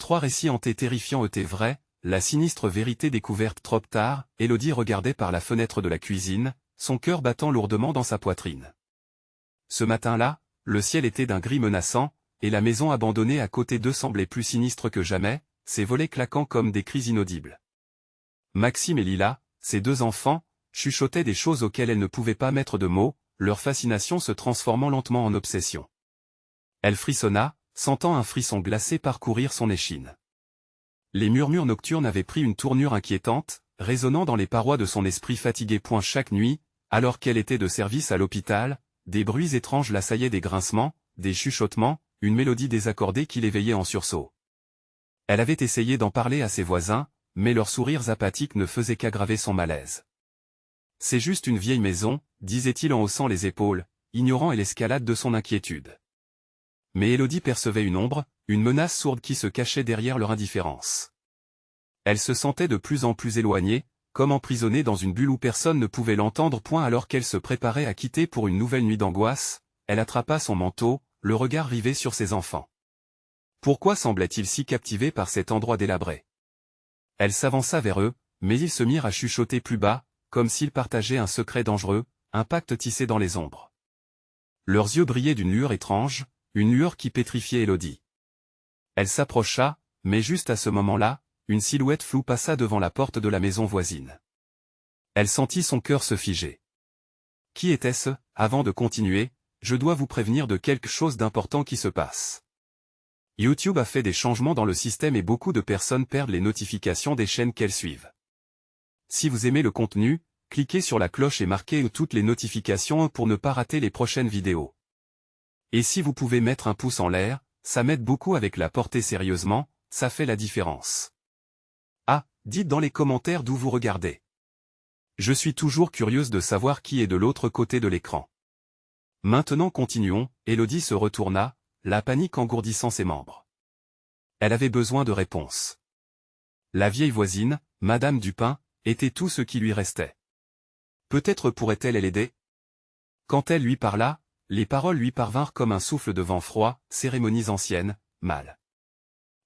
3 récits hantés terrifiants étaient vrais, la sinistre vérité découverte trop tard, Élodie regardait par la fenêtre de la cuisine, son cœur battant lourdement dans sa poitrine. Ce matin-là, le ciel était d'un gris menaçant, et la maison abandonnée à côté d'eux semblait plus sinistre que jamais, ses volets claquant comme des cris inaudibles. Maxime et Lila, ses 2 enfants, chuchotaient des choses auxquelles elle ne pouvait pas mettre de mots, leur fascination se transformant lentement en obsession. Elle frissonna, sentant un frisson glacé parcourir son échine. Les murmures nocturnes avaient pris une tournure inquiétante, résonnant dans les parois de son esprit fatigué. Chaque nuit, alors qu'elle était de service à l'hôpital, des bruits étranges l'assaillaient, des grincements, des chuchotements, une mélodie désaccordée qui l'éveillait en sursaut. Elle avait essayé d'en parler à ses voisins, mais leurs sourires apathiques ne faisaient qu'aggraver son malaise. « C'est juste une vieille maison », disait-il en haussant les épaules, ignorant l'escalade de son inquiétude. Mais Élodie percevait une ombre, une menace sourde qui se cachait derrière leur indifférence. Elle se sentait de plus en plus éloignée, comme emprisonnée dans une bulle où personne ne pouvait l'entendre. Alors qu'elle se préparait à quitter pour une nouvelle nuit d'angoisse, elle attrapa son manteau, le regard rivé sur ses enfants. Pourquoi semblait-il si captivé par cet endroit délabré? Elle s'avança vers eux, mais ils se mirent à chuchoter plus bas, comme s'ils partageaient un secret dangereux, un pacte tissé dans les ombres. Leurs yeux brillaient d'une lueur étrange, une lueur qui pétrifiait Élodie. Elle s'approcha, mais juste à ce moment-là, une silhouette floue passa devant la porte de la maison voisine. Elle sentit son cœur se figer. Qui était-ce? Avant de continuer, je dois vous prévenir de quelque chose d'important qui se passe. YouTube a fait des changements dans le système et beaucoup de personnes perdent les notifications des chaînes qu'elles suivent. Si vous aimez le contenu, cliquez sur la cloche et marquez toutes les notifications pour ne pas rater les prochaines vidéos. Et si vous pouvez mettre un pouce en l'air, ça m'aide beaucoup avec la portée. Sérieusement, ça fait la différence. Ah, dites dans les commentaires d'où vous regardez. Je suis toujours curieuse de savoir qui est de l'autre côté de l'écran. Maintenant continuons. Élodie se retourna, la panique engourdissant ses membres. Elle avait besoin de réponses. La vieille voisine, Madame Dupin, était tout ce qui lui restait. Peut-être pourrait-elle l'aider? Quand elle lui parla, les paroles lui parvinrent comme un souffle de vent froid, cérémonies anciennes, mal.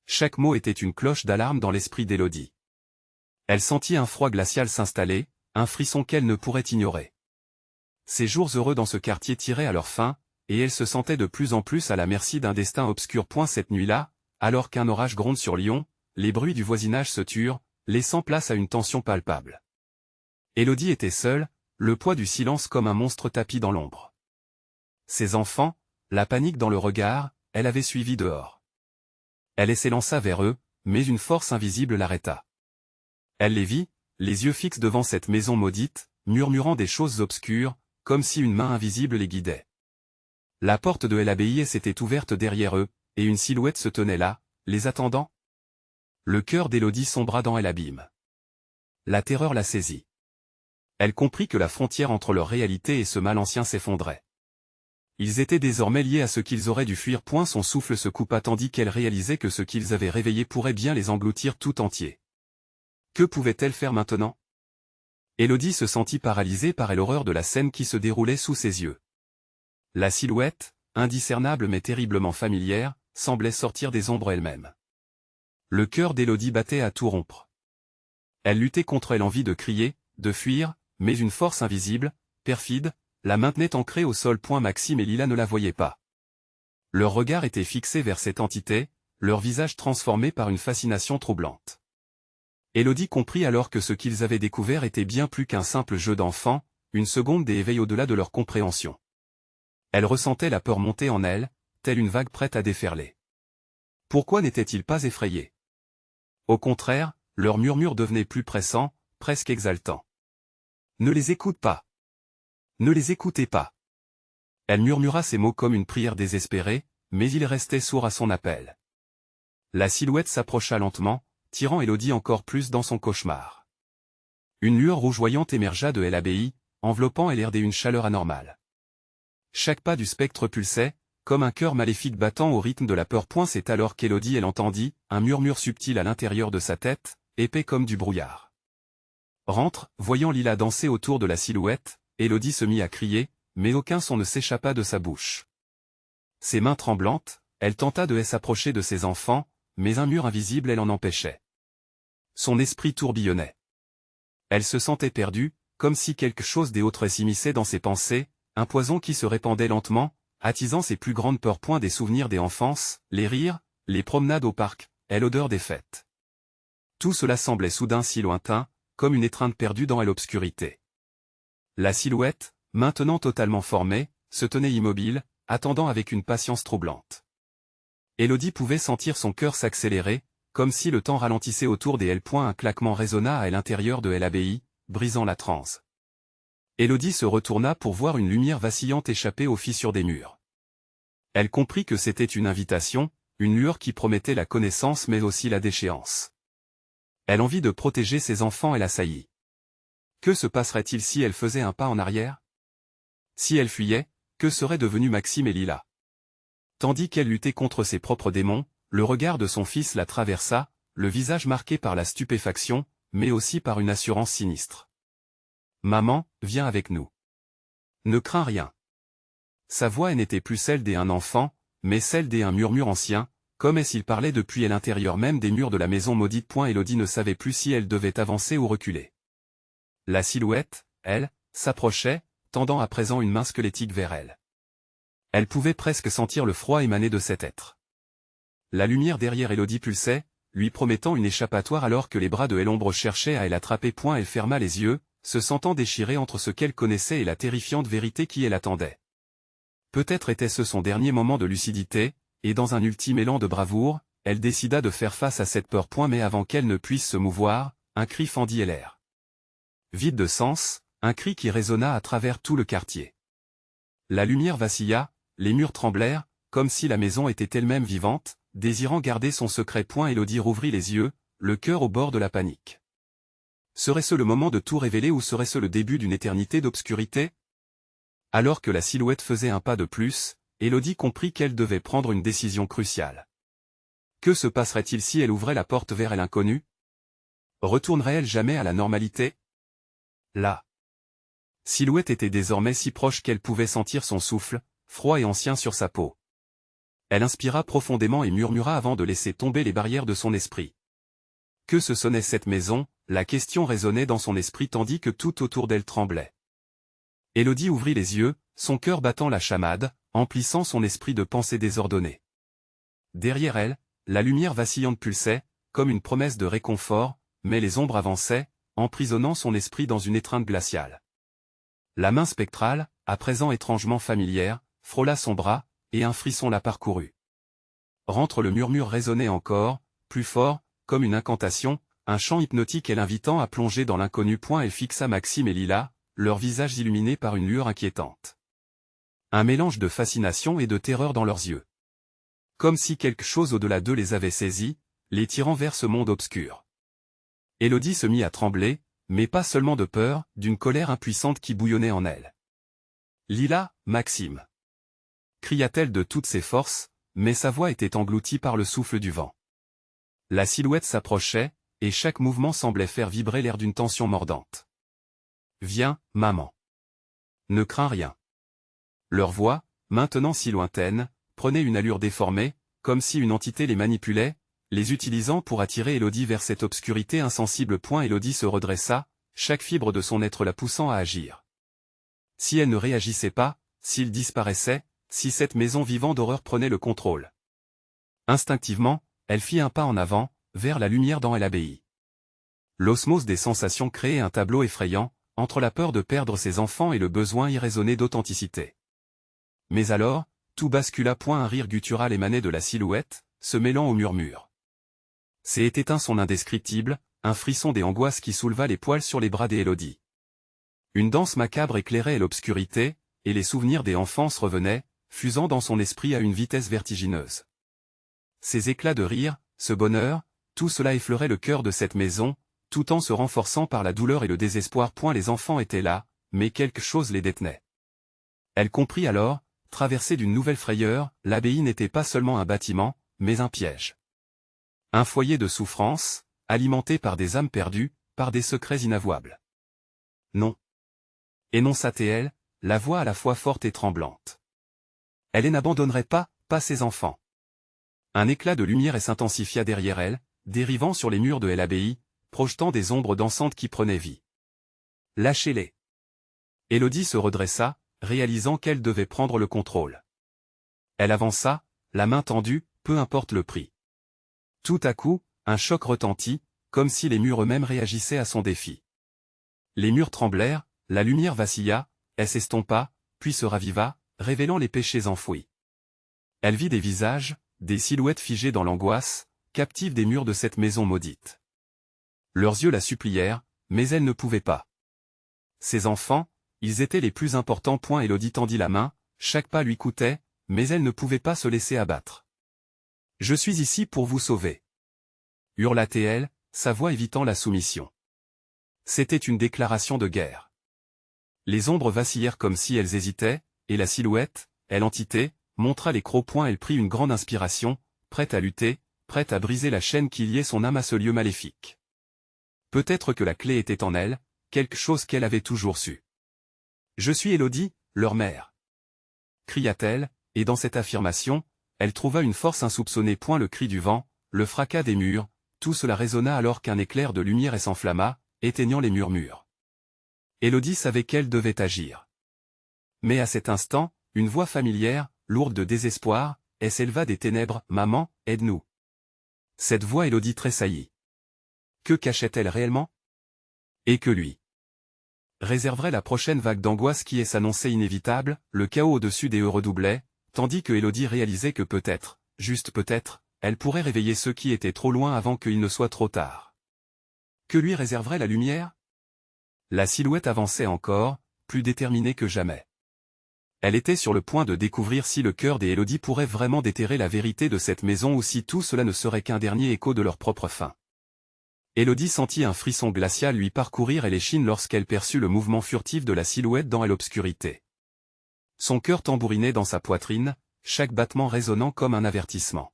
Chaque mot était une cloche d'alarme dans l'esprit d'Élodie. Elle sentit un froid glacial s'installer, un frisson qu'elle ne pourrait ignorer. Ses jours heureux dans ce quartier tiraient à leur fin, et elle se sentait de plus en plus à la merci d'un destin obscur. Cette nuit-là, alors qu'un orage gronde sur Lyon, les bruits du voisinage se turent, laissant place à une tension palpable. Élodie était seule, le poids du silence comme un monstre tapi dans l'ombre. Ses enfants, la panique dans le regard, elle avait suivi dehors. Elle s'élança vers eux, mais une force invisible l'arrêta. Elle les vit, les yeux fixes devant cette maison maudite, murmurant des choses obscures, comme si une main invisible les guidait. La porte de l'abbaye s'était ouverte derrière eux, et une silhouette se tenait là, les attendant. Le cœur d'Élodie sombra dans l'abîme. La terreur la saisit. Elle comprit que la frontière entre leur réalité et ce mal ancien s'effondrait. Ils étaient désormais liés à ce qu'ils auraient dû fuir. Son souffle se coupa tandis qu'elle réalisait que ce qu'ils avaient réveillé pourrait bien les engloutir tout entiers. Que pouvait-elle faire maintenant? Élodie se sentit paralysée par l'horreur de la scène qui se déroulait sous ses yeux. La silhouette, indiscernable mais terriblement familière, semblait sortir des ombres elle-même. Le cœur d'Élodie battait à tout rompre. Elle luttait contre l'envie de crier, de fuir, mais une force invisible, perfide, la maintenait ancrée au sol. Maxime et Lila ne la voyaient pas. Leur regard était fixé vers cette entité, leur visage transformé par une fascination troublante. Élodie comprit alors que ce qu'ils avaient découvert était bien plus qu'un simple jeu d'enfant, une seconde d'éveil au-delà de leur compréhension. Elle ressentait la peur monter en elle, telle une vague prête à déferler. Pourquoi n'était-il pas effrayé? Au contraire, leurs murmures devenaient plus pressants, presque exaltants. Ne les écoute pas. Ne les écoutez pas. Elle murmura ces mots comme une prière désespérée, mais il restait sourd à son appel. La silhouette s'approcha lentement, tirant Élodie encore plus dans son cauchemar. Une lueur rougeoyante émergea de l'abbaye, enveloppant l'air d'une chaleur anormale. Chaque pas du spectre pulsait, comme un cœur maléfique battant au rythme de la peur. C'est alors qu'Élodie entendit un murmure subtil à l'intérieur de sa tête, épais comme du brouillard. Rentre, voyant Lila danser autour de la silhouette, Élodie se mit à crier, mais aucun son ne s'échappa de sa bouche. Ses mains tremblantes, elle tenta de s'approcher de ses enfants, mais un mur invisible elle en empêchait. Son esprit tourbillonnait. Elle se sentait perdue, comme si quelque chose d'autre s'immisçait dans ses pensées, un poison qui se répandait lentement, attisant ses plus grandes peurs. Des souvenirs des enfances, les rires, les promenades au parc, et l'odeur des fêtes. Tout cela semblait soudain si lointain, comme une étreinte perdue dans l'obscurité. La silhouette, maintenant totalement formée, se tenait immobile, attendant avec une patience troublante. Élodie pouvait sentir son cœur s'accélérer, comme si le temps ralentissait autour d'elle. Un claquement résonna à l'intérieur de l'abbaye, brisant la transe. Élodie se retourna pour voir une lumière vacillante échapper aux fissures des murs. Elle comprit que c'était une invitation, une lueur qui promettait la connaissance mais aussi la déchéance. Elle envie de protéger ses enfants et l'assaillit. Que se passerait-il si elle faisait un pas en arrière? Si elle fuyait, que seraient devenus Maxime et Lila? Tandis qu'elle luttait contre ses propres démons, le regard de son fils la traversa, le visage marqué par la stupéfaction, mais aussi par une assurance sinistre. « Maman, viens avec nous. Ne crains rien. » Sa voix n'était plus celle d'un enfant, mais celle d'un murmure ancien, comme s'il parlait depuis l'intérieur même des murs de la maison maudite. Élodie ne savait plus si elle devait avancer ou reculer. La silhouette, elle, s'approchait, tendant à présent une main squelettique vers elle. Elle pouvait presque sentir le froid émaner de cet être. La lumière derrière Élodie pulsait, lui promettant une échappatoire alors que les bras de l'ombre cherchaient à l'attraper. Elle ferma les yeux, se sentant déchirée entre ce qu'elle connaissait et la terrifiante vérité qui l'attendait. Peut-être était-ce son dernier moment de lucidité, et dans un ultime élan de bravoure, elle décida de faire face à cette peur. Mais avant qu'elle ne puisse se mouvoir, un cri fendit l'air. Vide de sens, un cri qui résonna à travers tout le quartier. La lumière vacilla, les murs tremblèrent, comme si la maison était elle-même vivante, désirant garder son secret. Élodie rouvrit les yeux, le cœur au bord de la panique. Serait-ce le moment de tout révéler ou serait-ce le début d'une éternité d'obscurité? Alors que la silhouette faisait un pas de plus, Élodie comprit qu'elle devait prendre une décision cruciale. Que se passerait-il si elle ouvrait la porte vers l'inconnu? Retournerait-elle jamais à la normalité? La silhouette était désormais si proche qu'elle pouvait sentir son souffle, froid et ancien sur sa peau. Elle inspira profondément et murmura avant de laisser tomber les barrières de son esprit. Que se sonnait cette maison? La question résonnait dans son esprit tandis que tout autour d'elle tremblait. Élodie ouvrit les yeux, son cœur battant la chamade, emplissant son esprit de pensées désordonnées. Derrière elle, la lumière vacillante pulsait, comme une promesse de réconfort, mais les ombres avançaient, emprisonnant son esprit dans une étreinte glaciale. La main spectrale, à présent étrangement familière, frôla son bras, et un frisson la parcourut. Rentre le murmure résonnait encore, plus fort, comme une incantation, un chant hypnotique l'invitant à plonger dans l'inconnu. Elle fixa Maxime et Lila, leurs visages illuminés par une lueur inquiétante. Un mélange de fascination et de terreur dans leurs yeux. Comme si quelque chose au-delà d'eux les avait saisis, les tirant vers ce monde obscur. Élodie se mit à trembler, mais pas seulement de peur, d'une colère impuissante qui bouillonnait en elle. « Lila, Maxime !» cria-t-elle de toutes ses forces, mais sa voix était engloutie par le souffle du vent. La silhouette s'approchait, et chaque mouvement semblait faire vibrer l'air d'une tension mordante. « Viens, maman. Ne crains rien. » Leur voix, maintenant si lointaine, prenait une allure déformée, comme si une entité les manipulait, les utilisant pour attirer Élodie vers cette obscurité insensible. Élodie se redressa, chaque fibre de son être la poussant à agir. Si elle ne réagissait pas, s'il disparaissait, si cette maison vivante d'horreur prenait le contrôle. Instinctivement, elle fit un pas en avant, vers la lumière dans l'abbaye. L'osmose des sensations créait un tableau effrayant, entre la peur de perdre ses enfants et le besoin irraisonné d'authenticité. Mais alors, tout bascula. Un rire guttural émanait de la silhouette, se mêlant au murmure. C'était un son indescriptible, un frisson des angoisses qui souleva les poils sur les bras d'Élodie. Une danse macabre éclairait l'obscurité, et les souvenirs des enfances revenaient, fusant dans son esprit à une vitesse vertigineuse. Ces éclats de rire, ce bonheur, tout cela effleurait le cœur de cette maison, tout en se renforçant par la douleur et le désespoir. Les enfants étaient là, mais quelque chose les détenait. Elle comprit alors, traversée d'une nouvelle frayeur, l'abbaye n'était pas seulement un bâtiment, mais un piège. Un foyer de souffrance, alimenté par des âmes perdues, par des secrets inavouables. Non. Énonça-t-elle, la voix à la fois forte et tremblante. Elle n'abandonnerait pas ses enfants. Un éclat de lumière s'intensifia derrière elle, dérivant sur les murs de l'abbaye, projetant des ombres dansantes qui prenaient vie. Lâchez-les. Élodie se redressa, réalisant qu'elle devait prendre le contrôle. Elle avança, la main tendue, peu importe le prix. Tout à coup, un choc retentit, comme si les murs eux-mêmes réagissaient à son défi. Les murs tremblèrent, la lumière vacilla, elle s'estompa, puis se raviva, révélant les péchés enfouis. Elle vit des visages, des silhouettes figées dans l'angoisse, captives des murs de cette maison maudite. Leurs yeux la supplièrent, mais elle ne pouvait pas. Ses enfants, ils étaient les plus importants. Élodie tendit la main, chaque pas lui coûtait, mais elle ne pouvait pas se laisser abattre. « Je suis ici pour vous sauver. » hurla-t-elle, sa voix évitant la soumission. C'était une déclaration de guerre. Les ombres vacillèrent comme si elles hésitaient, et la silhouette, l'entité, montra les crocs. Elle prit une grande inspiration, prête à lutter, prête à briser la chaîne qui liait son âme à ce lieu maléfique. Peut-être que la clé était en elle, quelque chose qu'elle avait toujours su. « Je suis Élodie, leur mère. » cria-t-elle, et dans cette affirmation, elle trouva une force insoupçonnée. Le cri du vent, le fracas des murs, tout cela résonna alors qu'un éclair de lumière s'enflamma, éteignant les murmures. Élodie savait qu'elle devait agir. Mais à cet instant, une voix familière, lourde de désespoir, s'éleva des ténèbres. « Maman, aide-nous. » Cette voix Élodie tressaillit. Que cachait-elle réellement? Et que lui réserverait la prochaine vague d'angoisse qui s'annonçait inévitable? Le chaos au-dessus des redoublait, tandis que Élodie réalisait que peut-être, juste peut-être, elle pourrait réveiller ceux qui étaient trop loin avant qu'il ne soit trop tard. Que lui réserverait la lumière? La silhouette avançait encore, plus déterminée que jamais. Elle était sur le point de découvrir si le cœur des Élodie pourrait vraiment déterrer la vérité de cette maison ou si tout cela ne serait qu'un dernier écho de leur propre fin. Élodie sentit un frisson glacial lui parcourir l'échine lorsqu'elle perçut le mouvement furtif de la silhouette dans l'obscurité. Son cœur tambourinait dans sa poitrine, chaque battement résonnant comme un avertissement.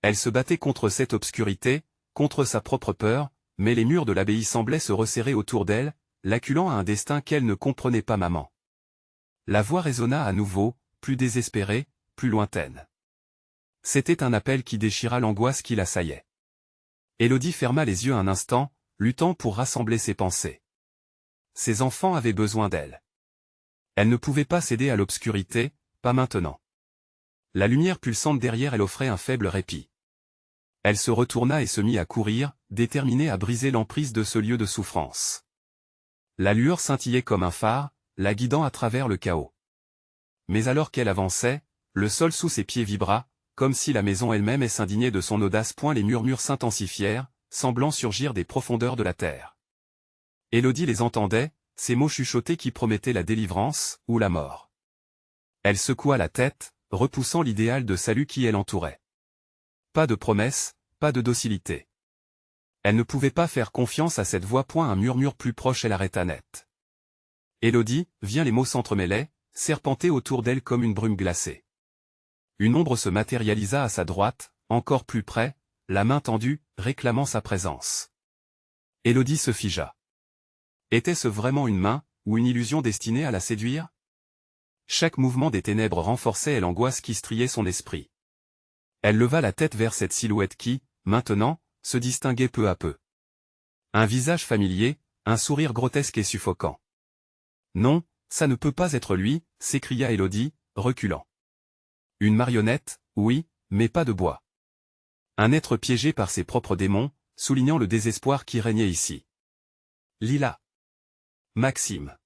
Elle se battait contre cette obscurité, contre sa propre peur, mais les murs de l'abbaye semblaient se resserrer autour d'elle, l'acculant à un destin qu'elle ne comprenait pas. Maman. La voix résonna à nouveau, plus désespérée, plus lointaine. C'était un appel qui déchira l'angoisse qui l'assaillait. Élodie ferma les yeux un instant, luttant pour rassembler ses pensées. Ses enfants avaient besoin d'elle. Elle ne pouvait pas céder à l'obscurité, pas maintenant. La lumière pulsante derrière elle offrait un faible répit. Elle se retourna et se mit à courir, déterminée à briser l'emprise de ce lieu de souffrance. La lueur scintillait comme un phare, la guidant à travers le chaos. Mais alors qu'elle avançait, le sol sous ses pieds vibra, comme si la maison elle-même s'indignait de son audace. Les murmures s'intensifièrent, semblant surgir des profondeurs de la terre. Élodie les entendait, ces mots chuchotés qui promettaient la délivrance, ou la mort. Elle secoua la tête, repoussant l'idéal de salut qui l'entourait. Pas de promesse, pas de docilité. Elle ne pouvait pas faire confiance à cette voix. Un murmure plus proche l'arrêta net. Élodie, viens. Les mots s'entremêlaient, serpentaient autour d'elle comme une brume glacée. Une ombre se matérialisa à sa droite, encore plus près, la main tendue, réclamant sa présence. Élodie se figea. Était-ce vraiment une main, ou une illusion destinée à la séduire? Chaque mouvement des ténèbres renforçait l'angoisse qui striait son esprit. Elle leva la tête vers cette silhouette qui, maintenant, se distinguait peu à peu. Un visage familier, un sourire grotesque et suffocant. Non, ça ne peut pas être lui, s'écria Élodie, reculant. Une marionnette, oui, mais pas de bois. Un être piégé par ses propres démons, soulignant le désespoir qui régnait ici. Lila. Maxime.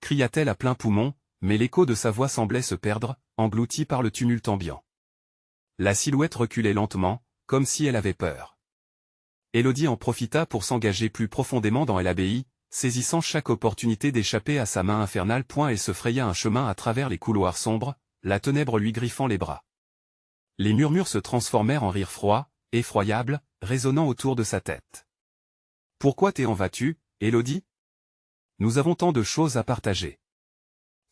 Cria-t-elle à plein poumon, mais l'écho de sa voix semblait se perdre, englouti par le tumulte ambiant. La silhouette reculait lentement, comme si elle avait peur. Élodie en profita pour s'engager plus profondément dans l'abbaye, saisissant chaque opportunité d'échapper à sa main infernale. Elle se fraya un chemin à travers les couloirs sombres, la ténèbre lui griffant les bras. Les murmures se transformèrent en rires froids, effroyables, résonnant autour de sa tête. « Pourquoi t'en vas-tu, Élodie? Nous avons tant de choses à partager. »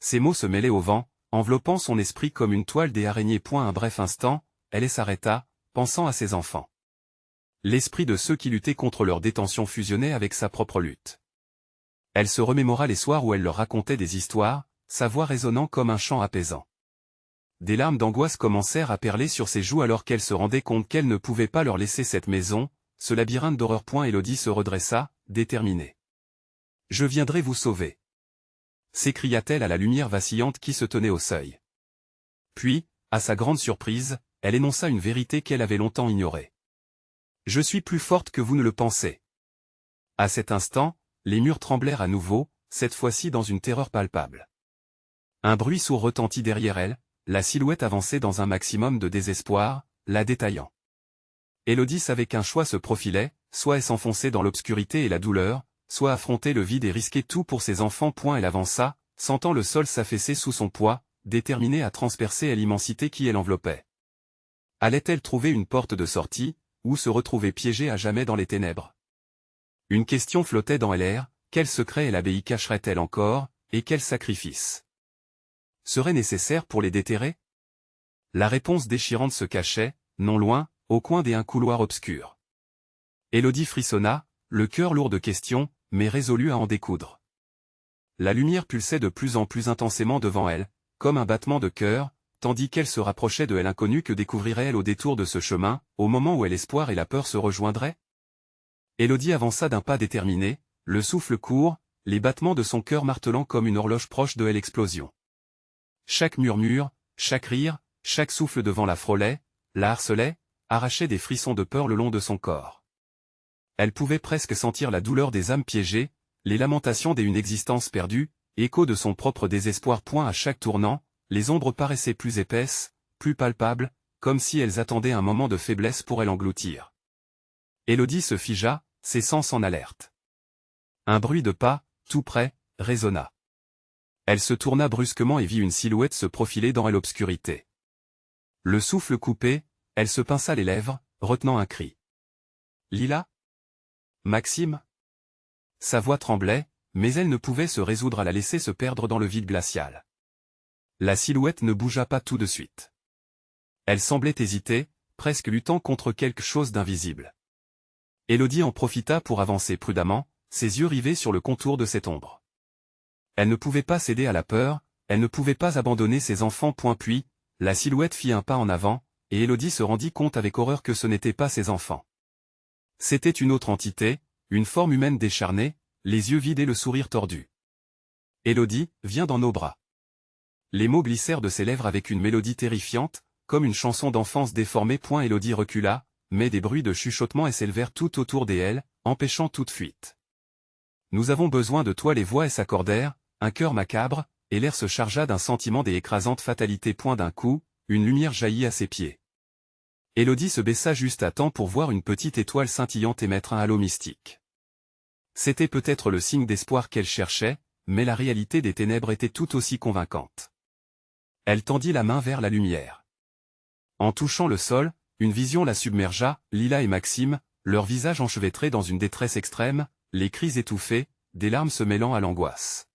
Ces mots se mêlaient au vent, enveloppant son esprit comme une toile des araignées. Un bref instant, elle s'arrêta, pensant à ses enfants. L'esprit de ceux qui luttaient contre leur détention fusionnait avec sa propre lutte. Elle se remémora les soirs où elle leur racontait des histoires, sa voix résonnant comme un chant apaisant. des larmes d'angoisse commencèrent à perler sur ses joues alors qu'elle se rendait compte qu'elle ne pouvait pas leur laisser cette maison, ce labyrinthe d'horreur. Élodie se redressa, déterminée. « Je viendrai vous sauver !» s'écria-t-elle à la lumière vacillante qui se tenait au seuil. Puis, à sa grande surprise, elle énonça une vérité qu'elle avait longtemps ignorée. « Je suis plus forte que vous ne le pensez. » À cet instant, les murs tremblèrent à nouveau, cette fois-ci dans une terreur palpable. Un bruit sourd retentit derrière elle, la silhouette avançait dans un maximum de désespoir, la détaillant. Élodie savait qu'un choix se profilait, soit s'enfoncer dans l'obscurité et la douleur, soit affronter le vide et risquer tout pour ses enfants. Elle avança, sentant le sol s'affaisser sous son poids, déterminée à transpercer l'immensité qui l'enveloppait. Allait-elle trouver une porte de sortie, ou se retrouver piégée à jamais dans les ténèbres? Une question flottait dans l'air, quel secret l'abbaye cacherait-elle encore, et quel sacrifice serait nécessaire pour les déterrer? La réponse déchirante se cachait, non loin, au coin d'un couloir obscur. Élodie frissonna, le cœur lourd de questions, mais résolue à en découdre. La lumière pulsait de plus en plus intensément devant elle, comme un battement de cœur, tandis qu'elle se rapprochait de l'inconnu que découvrirait-elle au détour de ce chemin, au moment où l'espoir et la peur se rejoindraient? Élodie avança d'un pas déterminé, le souffle court, les battements de son cœur martelant comme une horloge proche de l'explosion. Chaque murmure, chaque rire, chaque souffle devant la frôlait, la harcelait, arrachait des frissons de peur le long de son corps. Elle pouvait presque sentir la douleur des âmes piégées, les lamentations d'une existence perdue, écho de son propre désespoir. À chaque tournant, les ombres paraissaient plus épaisses, plus palpables, comme si elles attendaient un moment de faiblesse pour l'engloutir. Élodie se figea, ses sens en alerte. Un bruit de pas, tout près, résonna. Elle se tourna brusquement et vit une silhouette se profiler dans l'obscurité. Le souffle coupé, elle se pinça les lèvres, retenant un cri. « Lila ? Maxime ?» Sa voix tremblait, mais elle ne pouvait se résoudre à la laisser se perdre dans le vide glacial. La silhouette ne bougea pas tout de suite. Elle semblait hésiter, presque luttant contre quelque chose d'invisible. Élodie en profita pour avancer prudemment, ses yeux rivés sur le contour de cette ombre. Elle ne pouvait pas céder à la peur, elle ne pouvait pas abandonner ses enfants. Puis, la silhouette fit un pas en avant, et Élodie se rendit compte avec horreur que ce n'étaient pas ses enfants. C'était une autre entité, une forme humaine décharnée, les yeux vides et le sourire tordu. « Élodie, viens dans nos bras. » Les mots glissèrent de ses lèvres avec une mélodie terrifiante, comme une chanson d'enfance déformée. Élodie recula, mais des bruits de chuchotement s'élevèrent tout autour d'elle, empêchant toute fuite. « Nous avons besoin de toi. » Les voix s'accordèrent, un cœur macabre, et l'air se chargea d'un sentiment d'écrasante fatalité. D'un coup, une lumière jaillit à ses pieds. Élodie se baissa juste à temps pour voir une petite étoile scintillante émettre un halo mystique. C'était peut-être le signe d'espoir qu'elle cherchait, mais la réalité des ténèbres était tout aussi convaincante. Elle tendit la main vers la lumière. En touchant le sol, une vision la submergea, Lila et Maxime, leurs visages enchevêtrés dans une détresse extrême, les cris étouffés, des larmes se mêlant à l'angoisse.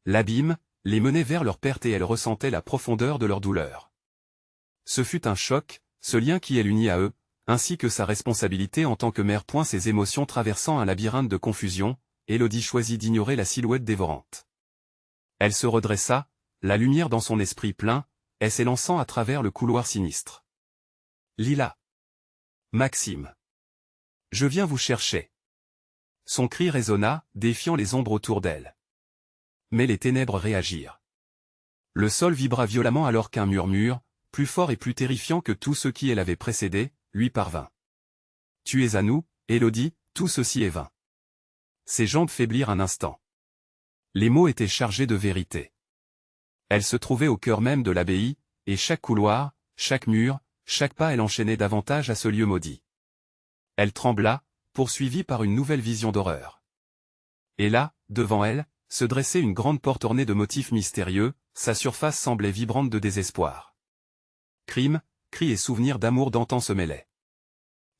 L'abîme les menait vers leur perte et elles ressentaient la profondeur de leur douleur. Ce fut un choc, ce lien qui est uni à eux, ainsi que sa responsabilité en tant que mère. Ses émotions traversant un labyrinthe de confusion, Élodie choisit d'ignorer la silhouette dévorante. Elle se redressa, la lumière dans son esprit plein, et s'élançant à travers le couloir sinistre. « Lila. Maxime. Je viens vous chercher. » Son cri résonna, défiant les ombres autour d'elle. Mais les ténèbres réagirent. Le sol vibra violemment alors qu'un murmure, plus fort et plus terrifiant que tout ce qui l'avait précédé, lui parvint. « Tu es à nous, Élodie, tout ceci est vain. » Ses jambes faiblirent un instant. Les mots étaient chargés de vérité. Elle se trouvait au cœur même de l'abbaye, et chaque couloir, chaque mur, chaque pas elle enchaînait davantage à ce lieu maudit. Elle trembla, poursuivie par une nouvelle vision d'horreur. Et là, devant elle, se dressait une grande porte ornée de motifs mystérieux, sa surface semblait vibrante de désespoir. Crimes, cris et souvenirs d'amour d'antan se mêlaient.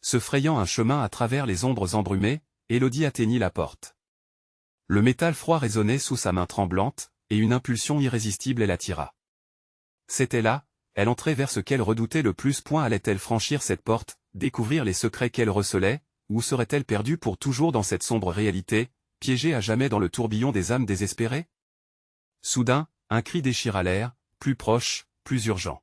Se frayant un chemin à travers les ombres embrumées, Élodie atteignit la porte. Le métal froid résonnait sous sa main tremblante, et une impulsion irrésistible l'attira. C'était là, elle entrait vers ce qu'elle redoutait le plus. Allait-elle franchir cette porte, découvrir les secrets qu'elle recelait, ou serait-elle perdue pour toujours dans cette sombre réalité, piégée à jamais dans le tourbillon des âmes désespérées? Soudain, un cri déchira l'air, plus proche, plus urgent.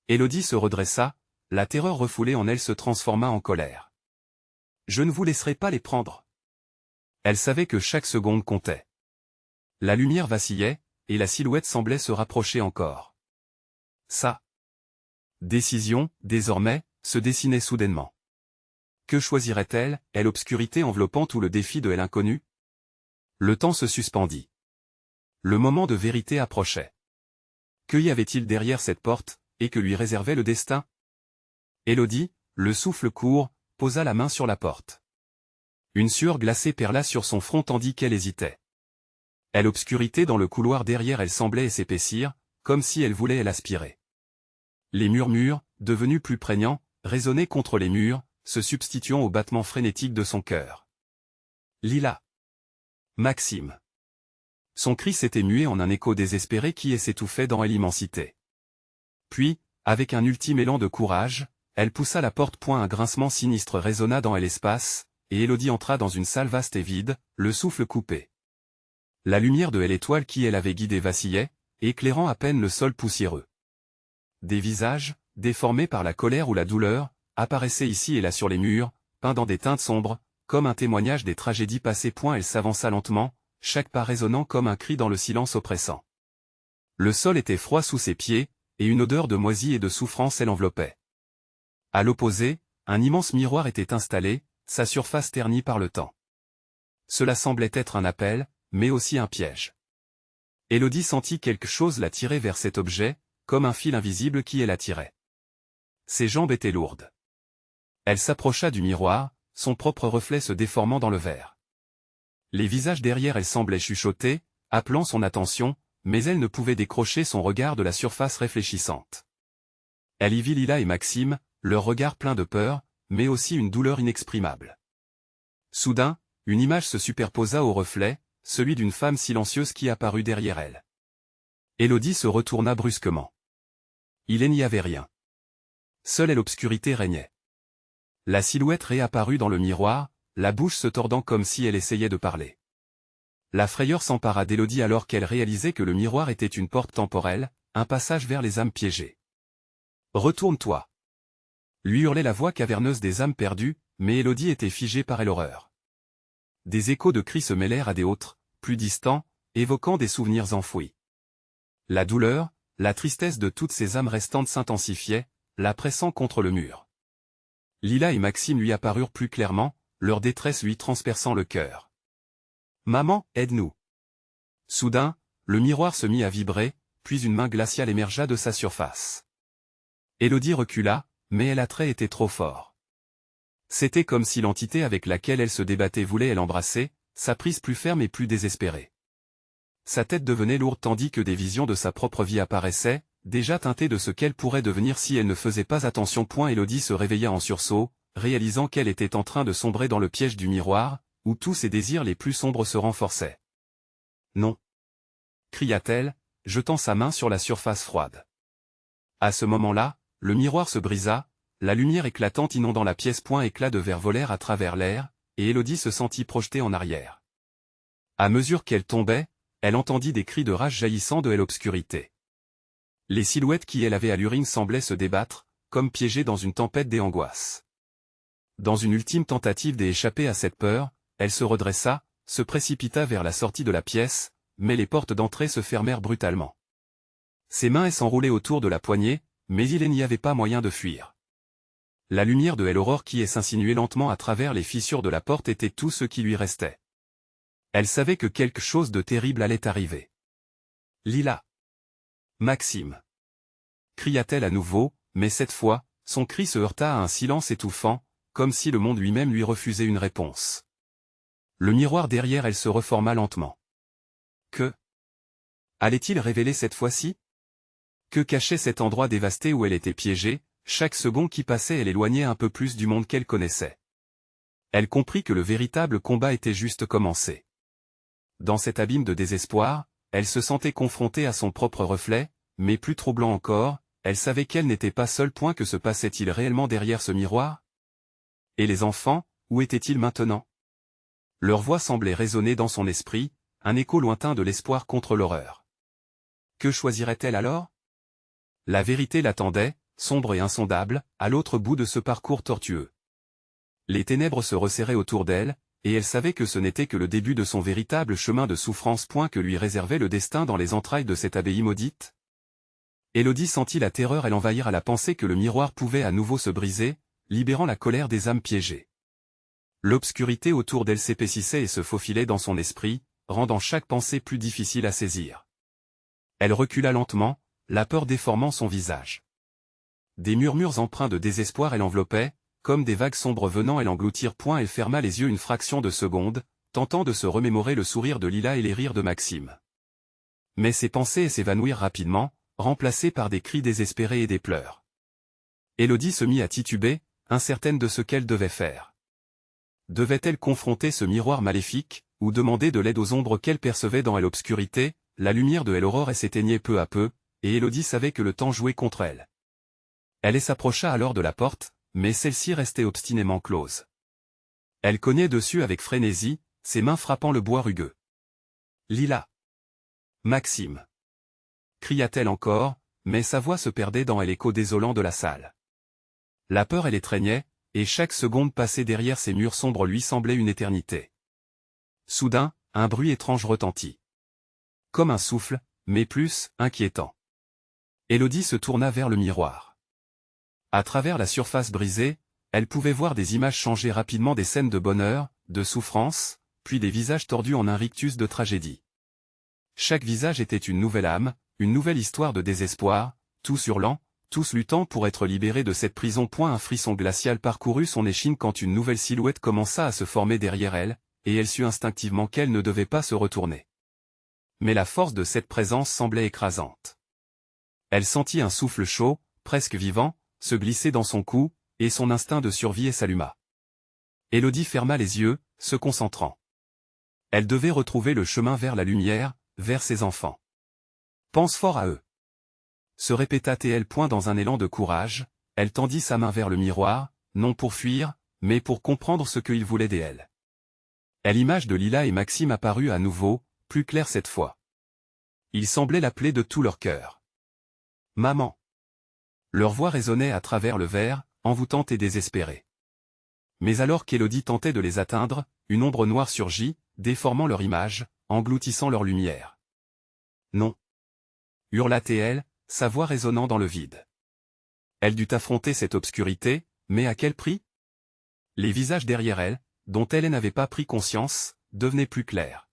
Élodie se redressa, la terreur refoulée en elle se transforma en colère. Je ne vous laisserai pas les prendre. Elle savait que chaque seconde comptait. La lumière vacillait, et la silhouette semblait se rapprocher encore. Sa décision, désormais, se dessinait soudainement. Que choisirait-elle, elle obscurité enveloppant tout le défi de l'inconnu? Le temps se suspendit. Le moment de vérité approchait. Que y avait-il derrière cette porte, et que lui réservait le destin? Élodie, le souffle court, posa la main sur la porte. Une sueur glacée perla sur son front tandis qu'elle hésitait. L'obscurité dans le couloir derrière elle semblait s'épaissir, comme si elle voulait l'aspirer. Les murmures, devenus plus prégnants, résonnaient contre les murs, se substituant au battement frénétique de son cœur. Lila. Maxime. Son cri s'était mué en un écho désespéré qui s'étouffait dans l'immensité. Puis, avec un ultime élan de courage, elle poussa la porte. Un grincement sinistre résonna dans l'espace, et Élodie entra dans une salle vaste et vide, le souffle coupé. La lumière de l'étoile qui elle avait guidée vacillait, éclairant à peine le sol poussiéreux. Des visages, déformés par la colère ou la douleur, apparaissaient ici et là sur les murs, peints dans des teintes sombres, comme un témoignage des tragédies passées. Elle s'avança lentement, chaque pas résonnant comme un cri dans le silence oppressant. Le sol était froid sous ses pieds, et une odeur de moisie et de souffrance l'enveloppait. À l'opposé, un immense miroir était installé, sa surface ternie par le temps. Cela semblait être un appel, mais aussi un piège. Élodie sentit quelque chose la tirer vers cet objet, comme un fil invisible qui l'attirait. Ses jambes étaient lourdes. Elle s'approcha du miroir, son propre reflet se déformant dans le verre. Les visages derrière elle semblaient chuchoter, appelant son attention, mais elle ne pouvait décrocher son regard de la surface réfléchissante. Elle y vit Lila et Maxime, leur regard plein de peur, mais aussi une douleur inexprimable. Soudain, une image se superposa au reflet, celui d'une femme silencieuse qui apparut derrière elle. Élodie se retourna brusquement. Il n'y avait rien. Seule l'obscurité régnait. La silhouette réapparut dans le miroir, la bouche se tordant comme si elle essayait de parler. La frayeur s'empara d'Élodie alors qu'elle réalisait que le miroir était une porte temporelle, un passage vers les âmes piégées. « Retourne-toi » lui hurlait la voix caverneuse des âmes perdues, mais Élodie était figée par l'horreur. Des échos de cris se mêlèrent à des autres, plus distants, évoquant des souvenirs enfouis. La douleur, la tristesse de toutes ces âmes restantes s'intensifiaient, la pressant contre le mur. Lila et Maxime lui apparurent plus clairement, leur détresse lui transperçant le cœur. « Maman, aide-nous » Soudain, le miroir se mit à vibrer, puis une main glaciale émergea de sa surface. Élodie recula, mais l'attrait était trop fort. C'était comme si l'entité avec laquelle elle se débattait voulait l'embrasser, sa prise plus ferme et plus désespérée. Sa tête devenait lourde tandis que des visions de sa propre vie apparaissaient, déjà teintées de ce qu'elle pourrait devenir si elle ne faisait pas attention. Élodie se réveilla en sursaut, réalisant qu'elle était en train de sombrer dans le piège du miroir, où tous ses désirs les plus sombres se renforçaient. « Non » cria-t-elle, jetant sa main sur la surface froide. À ce moment-là, le miroir se brisa, la lumière éclatante inondant la pièce. Éclats de verre volèrent à travers l'air, et Élodie se sentit projetée en arrière. À mesure qu'elle tombait, elle entendit des cris de rage jaillissant de l'obscurité. Les silhouettes qui elle avait à l'urine semblaient se débattre, comme piégées dans une tempête d'angoisse. Dans une ultime tentative d'échapper à cette peur, elle se redressa, se précipita vers la sortie de la pièce, mais les portes d'entrée se fermèrent brutalement. Ses mains s'enroulaient autour de la poignée, mais il n'y avait pas moyen de fuir. La lumière de l'aurore qui s'insinuait lentement à travers les fissures de la porte était tout ce qui lui restait. Elle savait que quelque chose de terrible allait arriver. « Lila !»« Maxime !» cria-t-elle à nouveau, mais cette fois, son cri se heurta à un silence étouffant, comme si le monde lui-même lui refusait une réponse. Le miroir derrière elle se reforma lentement. Que allait-il révéler cette fois-ci? Que cachait cet endroit dévasté où elle était piégée? Chaque seconde qui passait elle éloignait un peu plus du monde qu'elle connaissait. Elle comprit que le véritable combat était juste commencé. Dans cet abîme de désespoir, elle se sentait confrontée à son propre reflet, mais plus troublant encore, elle savait qu'elle n'était pas seule. Que se passait-il réellement derrière ce miroir? Et les enfants, où étaient-ils maintenant? Leur voix semblait résonner dans son esprit, un écho lointain de l'espoir contre l'horreur. Que choisirait-elle alors? La vérité l'attendait, sombre et insondable, à l'autre bout de ce parcours tortueux. Les ténèbres se resserraient autour d'elle, et elle savait que ce n'était que le début de son véritable chemin de souffrance. Point que lui réservait le destin dans les entrailles de cette abbaye maudite. Élodie sentit la terreur et l'envahir à la pensée que le miroir pouvait à nouveau se briser, libérant la colère des âmes piégées. L'obscurité autour d'elle s'épaississait et se faufilait dans son esprit, rendant chaque pensée plus difficile à saisir. Elle recula lentement, la peur déformant son visage. Des murmures empreints de désespoir l'enveloppaient, comme des vagues sombres venant l'engloutir. Elle ferma les yeux une fraction de seconde, tentant de se remémorer le sourire de Lila et les rires de Maxime. Mais ses pensées s'évanouirent rapidement, remplacées par des cris désespérés et des pleurs. Élodie se mit à tituber, incertaine de ce qu'elle devait faire. Devait-elle confronter ce miroir maléfique, ou demander de l'aide aux ombres qu'elle percevait dans l'obscurité? La lumière de l'aurore s'éteignait peu à peu, et Élodie savait que le temps jouait contre elle. Elle s'approcha alors de la porte, mais celle-ci restait obstinément close. Elle cognait dessus avec frénésie, ses mains frappant le bois rugueux. « Lila !»« Maxime !» cria-t-elle encore, mais sa voix se perdait dans l'écho désolant de la salle. La peur l'étreignait, et chaque seconde passée derrière ces murs sombres lui semblait une éternité. Soudain, un bruit étrange retentit. Comme un souffle, mais plus inquiétant. Élodie se tourna vers le miroir. À travers la surface brisée, elle pouvait voir des images changer rapidement, des scènes de bonheur, de souffrance, puis des visages tordus en un rictus de tragédie. Chaque visage était une nouvelle âme, une nouvelle histoire de désespoir, tous hurlant, tous luttant pour être libérés de cette prison. Un frisson glacial parcourut son échine quand une nouvelle silhouette commença à se former derrière elle, et elle sut instinctivement qu'elle ne devait pas se retourner. Mais la force de cette présence semblait écrasante. Elle sentit un souffle chaud, presque vivant, se glisser dans son cou, et son instinct de survie s'alluma. Élodie ferma les yeux, se concentrant. Elle devait retrouver le chemin vers la lumière, vers ses enfants. Pense fort à eux. Se répéta-t-elle. Dans un élan de courage, elle tendit sa main vers le miroir, non pour fuir, mais pour comprendre ce qu'il voulait d'elle. L'image de Lila et Maxime apparut à nouveau, plus claire cette fois. Ils semblaient l'appeler de tout leur cœur. « Maman !» Leur voix résonnait à travers le verre, envoûtante et désespérée. Mais alors qu'Élodie tentait de les atteindre, une ombre noire surgit, déformant leur image, engloutissant leur lumière. « Non !» hurla-t-elle, sa voix résonnant dans le vide. Elle dut affronter cette obscurité, mais à quel prix? Les visages derrière elle, dont elle n'avait pas pris conscience, devenaient plus clairs.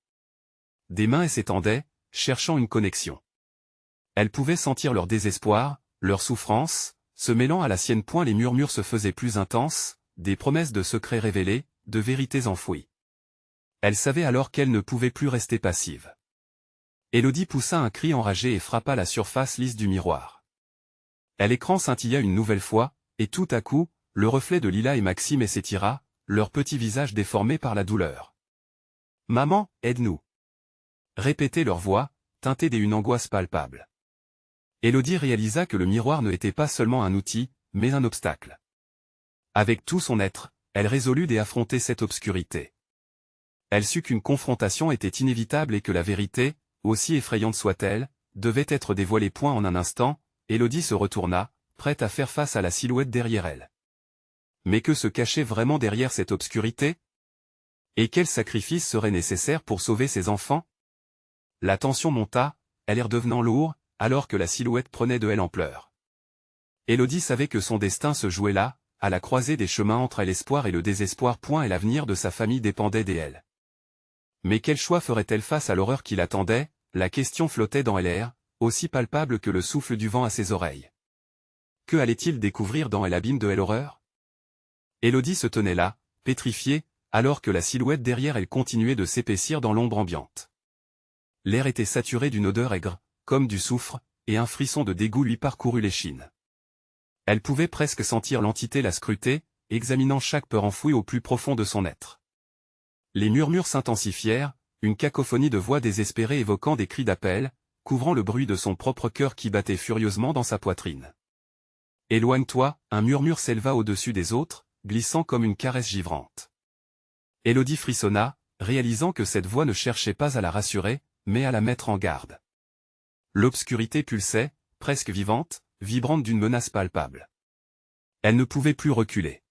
Des mains s'étendaient, cherchant une connexion. Elle pouvait sentir leur désespoir, leur souffrance, se mêlant à la sienne. Les murmures se faisaient plus intenses, des promesses de secrets révélés, de vérités enfouies. Elle savait alors qu'elle ne pouvait plus rester passive. Élodie poussa un cri enragé et frappa la surface lisse du miroir. L'écran scintilla une nouvelle fois, et tout à coup, le reflet de Lila et Maxime s'étira, leurs petits visages déformés par la douleur. « Maman, aide-nous » répétait leur voix, teintée d'une angoisse palpable. Élodie réalisa que le miroir ne était pas seulement un outil, mais un obstacle. Avec tout son être, elle résolut d'affronter cette obscurité. Elle sut qu'une confrontation était inévitable et que la vérité, aussi effrayante soit-elle, devait être dévoilée. En un instant, Élodie se retourna, prête à faire face à la silhouette derrière elle. Mais que se cachait vraiment derrière cette obscurité? Et quel sacrifice serait nécessaire pour sauver ses enfants? La tension monta, l'air devenant lourd, alors que la silhouette prenait de l'ampleur. Élodie savait que son destin se jouait là, à la croisée des chemins entre l'espoir et le désespoir. Et l'avenir de sa famille dépendait d'elle. Mais quel choix ferait-elle face à l'horreur qui l'attendait? La question flottait dans l'air, aussi palpable que le souffle du vent à ses oreilles. Que allait-il découvrir dans l'abîme de l'horreur? Élodie se tenait là, pétrifiée, alors que la silhouette derrière elle continuait de s'épaissir dans l'ombre ambiante. L'air était saturé d'une odeur aigre, comme du soufre, et un frisson de dégoût lui parcourut l'échine. Elle pouvait presque sentir l'entité la scruter, examinant chaque peur enfouie au plus profond de son être. Les murmures s'intensifièrent, une cacophonie de voix désespérées évoquant des cris d'appel, couvrant le bruit de son propre cœur qui battait furieusement dans sa poitrine. « Éloigne-toi » un murmure s'éleva au-dessus des autres, glissant comme une caresse givrante. Élodie frissonna, réalisant que cette voix ne cherchait pas à la rassurer, mais à la mettre en garde. L'obscurité pulsait, presque vivante, vibrante d'une menace palpable. Elle ne pouvait plus reculer.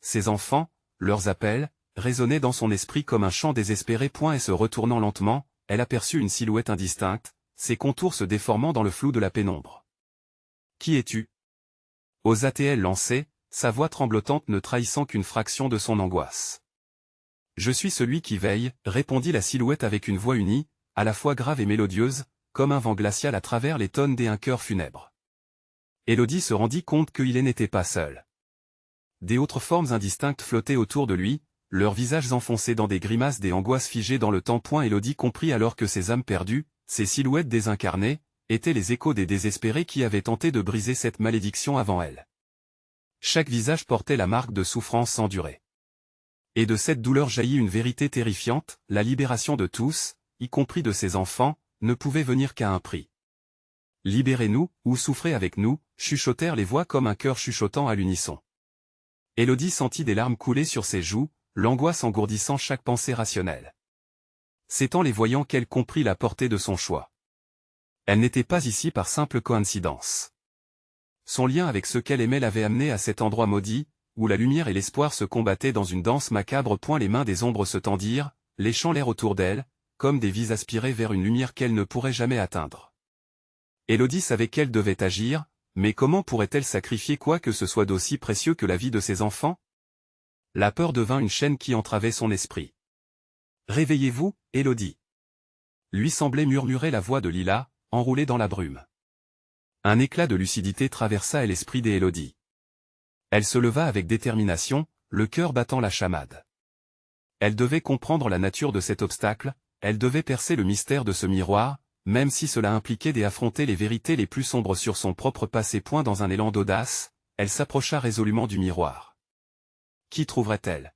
Ses enfants, leurs appels, résonnaient dans son esprit comme un chant désespéré. Et se retournant lentement, elle aperçut une silhouette indistincte, ses contours se déformant dans le flou de la pénombre. « Qui es-tu » osa-t-elle lancer, sa voix tremblotante ne trahissant qu'une fraction de son angoisse. « Je suis celui qui veille, » répondit la silhouette avec une voix unie, à la fois grave et mélodieuse, comme un vent glacial à travers les tonnes d'un cœur funèbre. Élodie se rendit compte qu'il n'était pas seul. Des autres formes indistinctes flottaient autour de lui, leurs visages enfoncés dans des grimaces, des angoisses figées dans le temps. Élodie comprit alors que ces âmes perdues, ces silhouettes désincarnées, étaient les échos des désespérés qui avaient tenté de briser cette malédiction avant elle. Chaque visage portait la marque de souffrances sans durée. Et de cette douleur jaillit une vérité terrifiante, la libération de tous, y compris de ses enfants, ne pouvait venir qu'à un prix. « Libérez-nous, ou souffrez avec nous », chuchotèrent les voix comme un chœur chuchotant à l'unisson. Élodie sentit des larmes couler sur ses joues, l'angoisse engourdissant chaque pensée rationnelle. C'est en les voyant qu'elle comprit la portée de son choix. Elle n'était pas ici par simple coïncidence. Son lien avec ceux qu'elle aimait l'avait amenée à cet endroit maudit, où la lumière et l'espoir se combattaient dans une danse macabre. Les mains des ombres se tendirent, léchant l'air autour d'elle, comme des vies aspirées vers une lumière qu'elle ne pourrait jamais atteindre. Élodie savait qu'elle devait agir, mais comment pourrait-elle sacrifier quoi que ce soit d'aussi précieux que la vie de ses enfants? La peur devint une chaîne qui entravait son esprit. « Réveillez-vous, Élodie » lui semblait murmurer la voix de Lila, enroulée dans la brume. Un éclat de lucidité traversa l'esprit d'Élodie. Elle se leva avec détermination, le cœur battant la chamade. Elle devait comprendre la nature de cet obstacle, elle devait percer le mystère de ce miroir, même si cela impliquait d'affronter les vérités les plus sombres sur son propre passé. Dans un élan d'audace, elle s'approcha résolument du miroir. Qui trouverait-elle?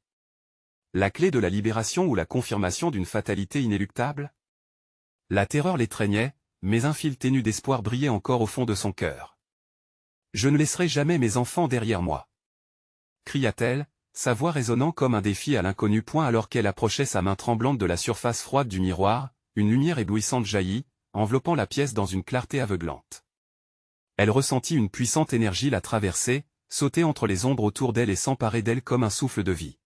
La clé de la libération ou la confirmation d'une fatalité inéluctable? La terreur l'étreignait, mais un fil ténu d'espoir brillait encore au fond de son cœur. « Je ne laisserai jamais mes enfants derrière moi !» cria-t-elle, sa voix résonnant comme un défi à l'inconnu. Alors qu'elle approchait sa main tremblante de la surface froide du miroir, une lumière éblouissante jaillit, enveloppant la pièce dans une clarté aveuglante. Elle ressentit une puissante énergie la traverser, sauter entre les ombres autour d'elle et s'emparer d'elle comme un souffle de vie.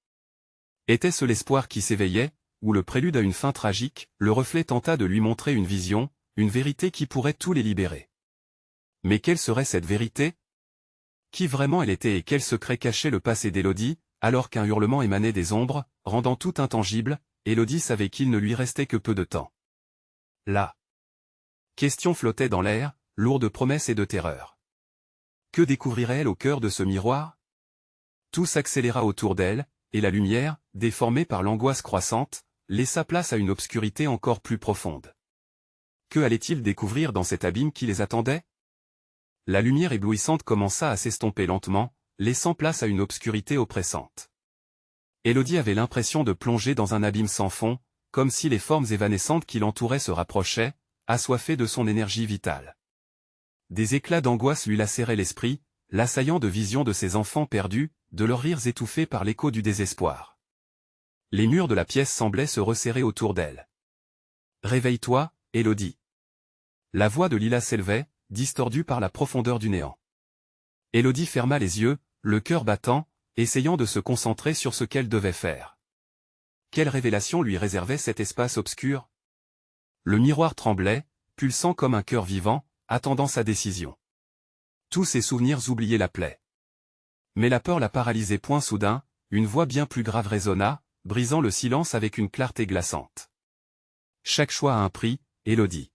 Était-ce l'espoir qui s'éveillait, ou le prélude à une fin tragique? Le reflet tenta de lui montrer une vision, une vérité qui pourrait tout les libérer. Mais quelle serait cette vérité? Qui vraiment elle était et quel secret cachait le passé d'Élodie? Alors qu'un hurlement émanait des ombres, rendant tout intangible, Élodie savait qu'il ne lui restait que peu de temps. La question flottait dans l'air, lourde de promesses et de terreur. Que découvrirait-elle au cœur de ce miroir? Tout s'accéléra autour d'elle, et la lumière, déformée par l'angoisse croissante, laissa place à une obscurité encore plus profonde. Que allait-il découvrir dans cet abîme qui les attendait? La lumière éblouissante commença à s'estomper lentement, laissant place à une obscurité oppressante. Élodie avait l'impression de plonger dans un abîme sans fond, comme si les formes évanescentes qui l'entouraient se rapprochaient, assoiffées de son énergie vitale. Des éclats d'angoisse lui lacéraient l'esprit, l'assaillant de visions de ses enfants perdus, de leurs rires étouffés par l'écho du désespoir. Les murs de la pièce semblaient se resserrer autour d'elle. « Réveille-toi, Élodie !» La voix de Lila s'élevait, distordue par la profondeur du néant. Élodie ferma les yeux, le cœur battant, essayant de se concentrer sur ce qu'elle devait faire. Quelle révélation lui réservait cet espace obscur? Le miroir tremblait, pulsant comme un cœur vivant, attendant sa décision. Tous ses souvenirs oubliaient la plaie. Mais la peur la paralysait. Soudain, une voix bien plus grave résonna, brisant le silence avec une clarté glaçante. Chaque choix a un prix, Élodie.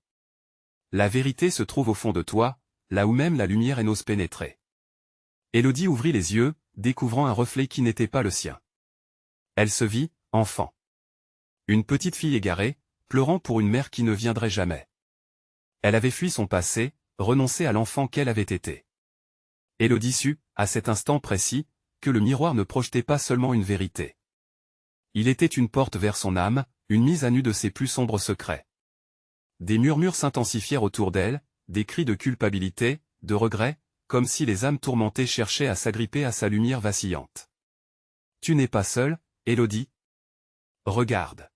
La vérité se trouve au fond de toi, là où même la lumière n'ose pénétrer. Élodie ouvrit les yeux, découvrant un reflet qui n'était pas le sien. Elle se vit, enfant. Une petite fille égarée, pleurant pour une mère qui ne viendrait jamais. Elle avait fui son passé, renoncé à l'enfant qu'elle avait été. Élodie sut, à cet instant précis, que le miroir ne projetait pas seulement une vérité. Il était une porte vers son âme, une mise à nu de ses plus sombres secrets. Des murmures s'intensifièrent autour d'elle, des cris de culpabilité, de regret, comme si les âmes tourmentées cherchaient à s'agripper à sa lumière vacillante. « Tu n'es pas seule, Élodie. Regarde. »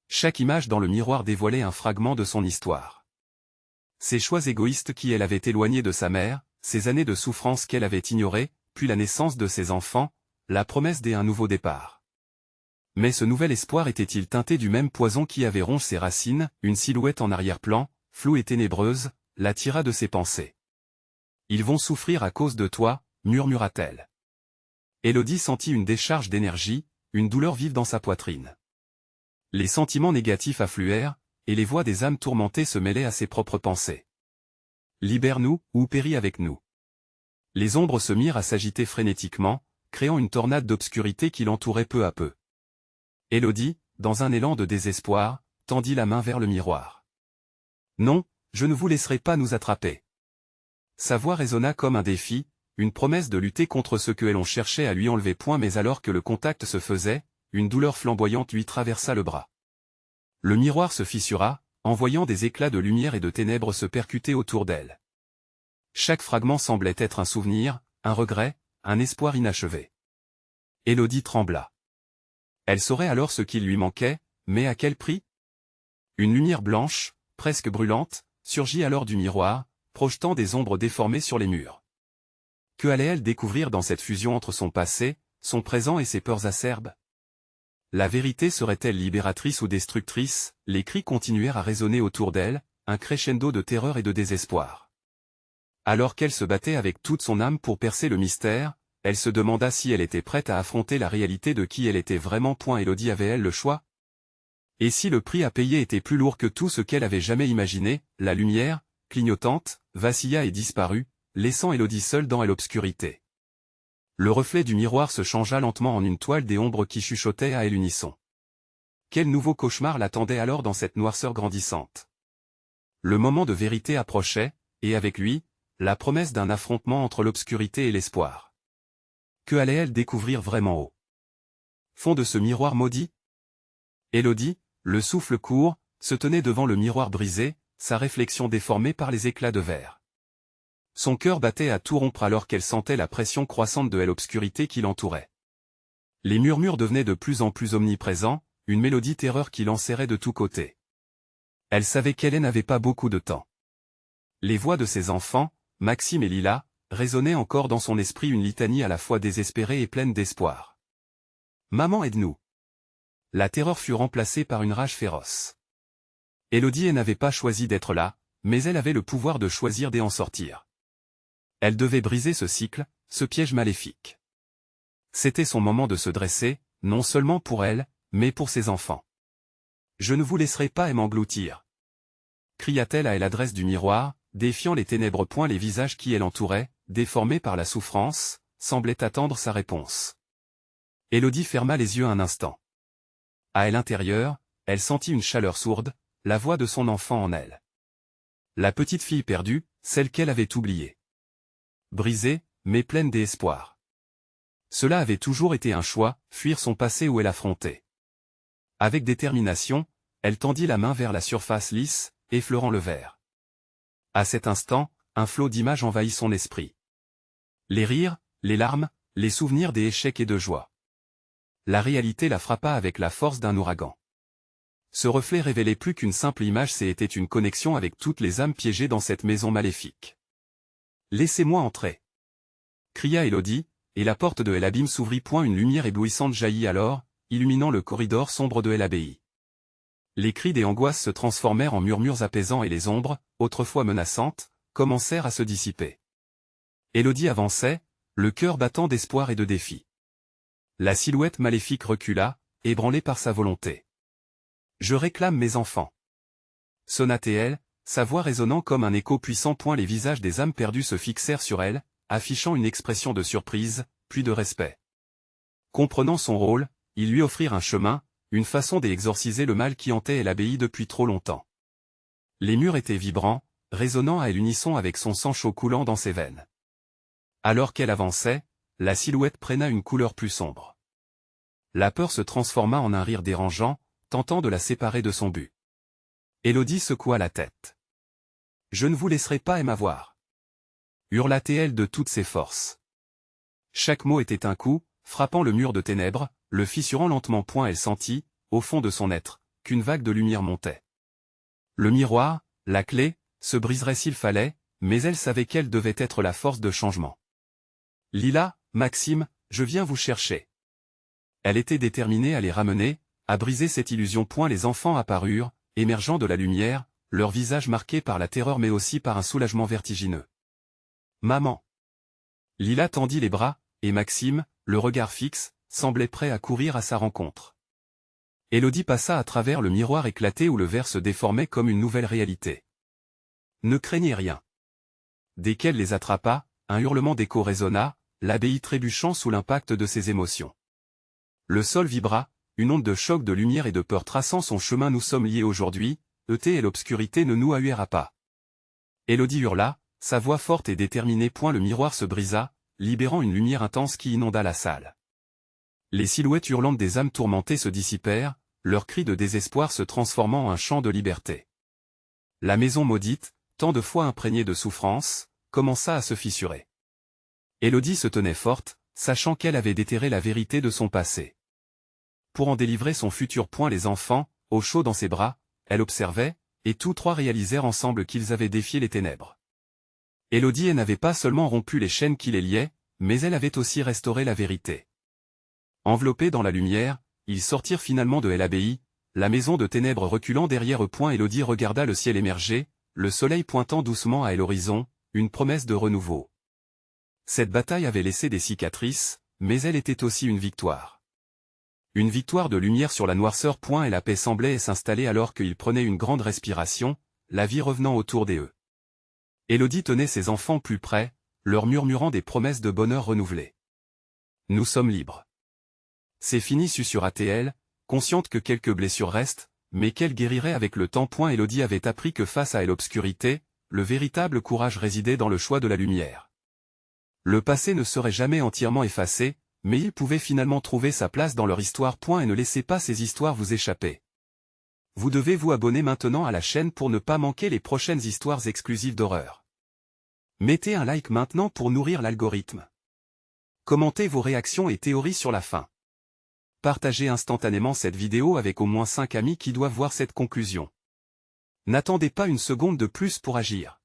Chaque image dans le miroir dévoilait un fragment de son histoire. Ses choix égoïstes qui elle avait éloignés de sa mère, ses années de souffrance qu'elle avait ignorées, puis la naissance de ses enfants, la promesse d'un nouveau départ. Mais ce nouvel espoir était-il teinté du même poison qui avait rongé ses racines? Une silhouette en arrière-plan, floue et ténébreuse, l'attira de ses pensées. Ils vont souffrir à cause de toi, murmura-t-elle. Élodie sentit une décharge d'énergie, une douleur vive dans sa poitrine. Les sentiments négatifs affluèrent, et les voix des âmes tourmentées se mêlaient à ses propres pensées. Libère-nous, ou péris avec nous. Les ombres se mirent à s'agiter frénétiquement, créant une tornade d'obscurité qui l'entourait peu à peu. Élodie, dans un élan de désespoir, tendit la main vers le miroir. Non, je ne vous laisserai pas nous attraper. Sa voix résonna comme un défi, une promesse de lutter contre ce que l'on cherchait à lui enlever. Mais alors que le contact se faisait, une douleur flamboyante lui traversa le bras. Le miroir se fissura, envoyant des éclats de lumière et de ténèbres se percuter autour d'elle. Chaque fragment semblait être un souvenir, un regret, un espoir inachevé. Élodie trembla. Elle saurait alors ce qui lui manquait, mais à quel prix? Une lumière blanche, presque brûlante, surgit alors du miroir, projetant des ombres déformées sur les murs. Que allait-elle découvrir dans cette fusion entre son passé, son présent et ses peurs acerbes? La vérité serait-elle libératrice ou destructrice? Les cris continuèrent à résonner autour d'elle, un crescendo de terreur et de désespoir. Alors qu'elle se battait avec toute son âme pour percer le mystère, elle se demanda si elle était prête à affronter la réalité de qui elle était vraiment. Élodie avait-elle le choix? Et si le prix à payer était plus lourd que tout ce qu'elle avait jamais imaginé? La lumière, clignotante, vacilla et disparut, laissant Élodie seule dans l'obscurité. Le reflet du miroir se changea lentement en une toile des ombres qui chuchotaient à l'unisson. Quel nouveau cauchemar l'attendait alors dans cette noirceur grandissante? Le moment de vérité approchait, et avec lui, la promesse d'un affrontement entre l'obscurité et l'espoir. Que allait-elle découvrir vraiment au fond de ce miroir maudit? Élodie, le souffle court, se tenait devant le miroir brisé, sa réflexion déformée par les éclats de verre. Son cœur battait à tout rompre alors qu'elle sentait la pression croissante de l'obscurité qui l'entourait. Les murmures devenaient de plus en plus omniprésents, une mélodie terreur qui l'enserrait de tous côtés. Elle savait qu'elle n'avait pas beaucoup de temps. Les voix de ses enfants, Maxime et Lila, résonnaient encore dans son esprit, une litanie à la fois désespérée et pleine d'espoir. « Maman, aide-nous !» La terreur fut remplacée par une rage féroce. Élodie n'avait pas choisi d'être là, mais elle avait le pouvoir de choisir d'en sortir. Elle devait briser ce cycle, ce piège maléfique. C'était son moment de se dresser, non seulement pour elle, mais pour ses enfants. « Je ne vous laisserai pas m'engloutir !» cria-t-elle à l'adresse du miroir, défiant les ténèbres. Les visages qui l'entouraient, déformés par la souffrance, semblaient attendre sa réponse. Élodie ferma les yeux un instant. À l'intérieur, elle sentit une chaleur sourde, la voix de son enfant en elle. La petite fille perdue, celle qu'elle avait oubliée. Brisée, mais pleine d'espoir. Cela avait toujours été un choix, fuir son passé où elle affrontait. Avec détermination, elle tendit la main vers la surface lisse, effleurant le verre. À cet instant, un flot d'images envahit son esprit. Les rires, les larmes, les souvenirs des échecs et de joie. La réalité la frappa avec la force d'un ouragan. Ce reflet révélait plus qu'une simple image, c'était une connexion avec toutes les âmes piégées dans cette maison maléfique. « Laissez-moi entrer !» cria Élodie, et la porte de l'abîme s'ouvrit. Une lumière éblouissante jaillit alors, illuminant le corridor sombre de l'abbaye. Les cris des angoisses se transformèrent en murmures apaisants et les ombres, autrefois menaçantes, commencèrent à se dissiper. Élodie avançait, le cœur battant d'espoir et de défi. La silhouette maléfique recula, ébranlée par sa volonté. « Je réclame mes enfants !» sonna-t-elle, sa voix résonnant comme un écho puissant. Les visages des âmes perdues se fixèrent sur elle, affichant une expression de surprise, puis de respect. Comprenant son rôle, ils lui offrirent un chemin, une façon d'exorciser le mal qui hantait l'abbaye depuis trop longtemps. Les murs étaient vibrants, résonnant à l'unisson avec son sang chaud coulant dans ses veines. Alors qu'elle avançait, la silhouette prena une couleur plus sombre. La peur se transforma en un rire dérangeant, tentant de la séparer de son but. Élodie secoua la tête. « Je ne vous laisserai pas m'avoir !» hurla-t-elle de toutes ses forces. Chaque mot était un coup, frappant le mur de ténèbres, le fissurant lentement. Elle sentit, au fond de son être, qu'une vague de lumière montait. Le miroir, la clé, se briserait s'il fallait, mais elle savait quelle devait être la force de changement. Lila, Maxime, je viens vous chercher. Elle était déterminée à les ramener, à briser cette illusion. Les enfants apparurent, émergeant de la lumière, leur visage marqué par la terreur mais aussi par un soulagement vertigineux. Maman. Lila tendit les bras, et Maxime, le regard fixe, semblait prêt à courir à sa rencontre. Élodie passa à travers le miroir éclaté où le verre se déformait comme une nouvelle réalité. Ne craignez rien. Dès qu'elle les attrapa, un hurlement d'écho résonna, l'abbaye trébuchant sous l'impact de ses émotions. Le sol vibra, une onde de choc de lumière et de peur traçant son chemin. Nous sommes liés aujourd'hui, et l'obscurité ne nous hahuera pas. Élodie hurla, sa voix forte et déterminée. Le miroir se brisa, libérant une lumière intense qui inonda la salle. Les silhouettes hurlantes des âmes tourmentées se dissipèrent, leurs cris de désespoir se transformant en un chant de liberté. La maison maudite, tant de fois imprégnée de souffrance, commença à se fissurer. Élodie se tenait forte, sachant qu'elle avait déterré la vérité de son passé. Pour en délivrer son futur. Les enfants, au chaud dans ses bras, elle observait, et tous trois réalisèrent ensemble qu'ils avaient défié les ténèbres. Élodie n'avait pas seulement rompu les chaînes qui les liaient, mais elle avait aussi restauré la vérité. Enveloppés dans la lumière, ils sortirent finalement de l'abbaye, la maison de ténèbres reculant derrière eux. Élodie regarda le ciel émerger, le soleil pointant doucement à l'horizon, une promesse de renouveau. Cette bataille avait laissé des cicatrices, mais elle était aussi une victoire. Une victoire de lumière sur la noirceur. Et la paix semblait s'installer alors qu'ils prenaient une grande respiration, la vie revenant autour d'eux. Élodie tenait ses enfants plus près, leur murmurant des promesses de bonheur renouvelées. Nous sommes libres. C'est fini, susurra-t-elle, consciente que quelques blessures restent, mais qu'elle guérirait avec le temps. Élodie avait appris que face à l'obscurité, le véritable courage résidait dans le choix de la lumière. Le passé ne serait jamais entièrement effacé, mais il pouvait finalement trouver sa place dans leur histoire. Et ne laissez pas ces histoires vous échapper. Vous devez vous abonner maintenant à la chaîne pour ne pas manquer les prochaines histoires exclusives d'horreur. Mettez un like maintenant pour nourrir l'algorithme. Commentez vos réactions et théories sur la fin. Partagez instantanément cette vidéo avec au moins 5 amis qui doivent voir cette conclusion. N'attendez pas une seconde de plus pour agir.